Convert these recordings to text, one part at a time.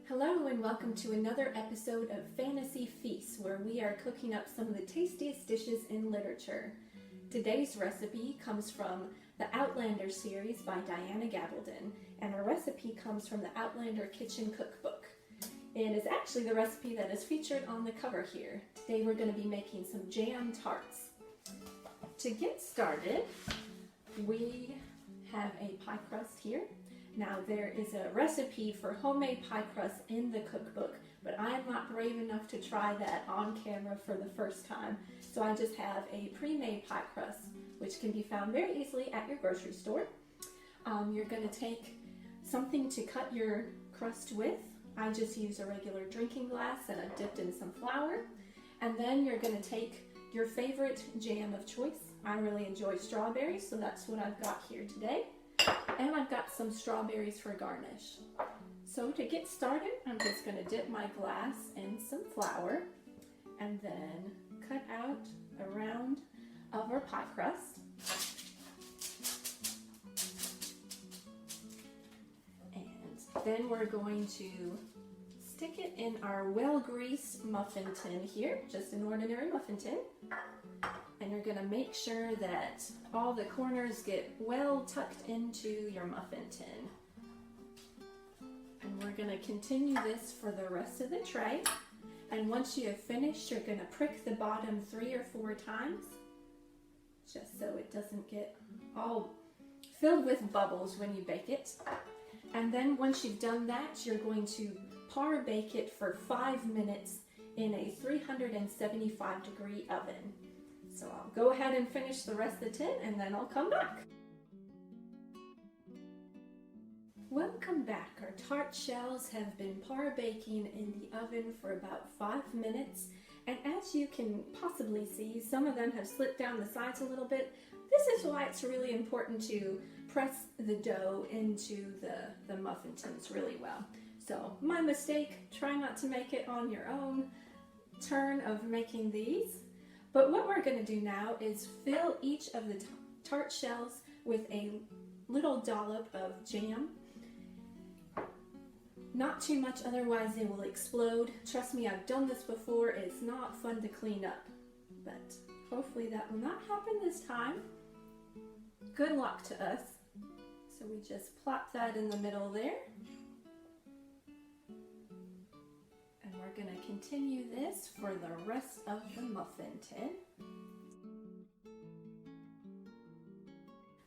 Hello and welcome to another episode of Fantasy Feast, where we are cooking up some of the tastiest dishes in literature. Today's recipe comes from the Outlander series by Diana Gabaldon, and our recipe comes from the Outlander Kitchen Cookbook. It is actually the recipe that is featured on the cover here. Today we're going to be making some jam tarts. To get started, we have a pie crust here. Now there is a recipe for homemade pie crust in the cookbook, but I am not brave enough to try that on camera for the first time. So I just have a pre-made pie crust, which can be found very easily at your grocery store. You're going to take something to cut your crust with. I just use a regular drinking glass and I've dipped in some flour. And then you're going to take your favorite jam of choice. I really enjoy strawberries, so that's what I've got here today. And I've got some strawberries for garnish. So to get started, I'm just going to dip my glass in some flour and then cut out a round of our pie crust. And then we're going to stick it in our well-greased muffin tin here, just an ordinary muffin tin. And you're going to make sure that all the corners get well tucked into your muffin tin. And we're going to continue this for the rest of the tray. And once you have finished, you're going to prick the bottom 3 or 4 times, just so it doesn't get all filled with bubbles when you bake it. And then once you've done that, you're going to par bake it for 5 minutes in a 375-degree oven. So I'll go ahead and finish the rest of the tin and then I'll come back. Welcome back. Our tart shells have been par baking in the oven for about 5 minutes, and as you can possibly see, some of them have slipped down the sides a little bit. This is why it's really important to press the dough into the muffin tins really well. So my mistake, try not to make it on your own turn of making these. But what we're going to do now is fill each of the tart shells with a little dollop of jam. Not too much, otherwise they will explode. Trust me, I've done this before. It's not fun to clean up, but hopefully that will not happen this time. Good luck to us. So we just plop that in the middle there. And we're going to continue this for the rest of the muffin tin.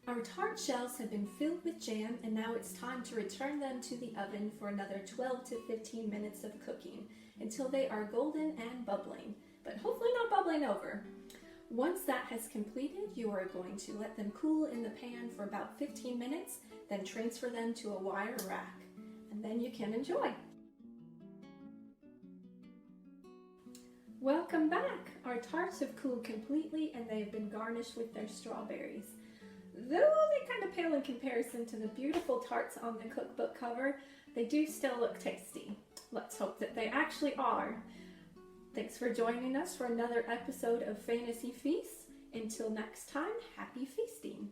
Our tart shells have been filled with jam, and now it's time to return them to the oven for another 12 to 15 minutes of cooking until they are golden and bubbling, but hopefully not bubbling over. Once that has completed, you are going to let them cool in the pan for about 15 minutes, then transfer them to a wire rack, and then you can enjoy. Welcome back! Our tarts have cooled completely and they have been garnished with their strawberries. Though they kind of pale in comparison to the beautiful tarts on the cookbook cover, they do still look tasty. Let's hope that they actually are. Thanks for joining us for another episode of Fantasy Feast. Until next time, happy feasting!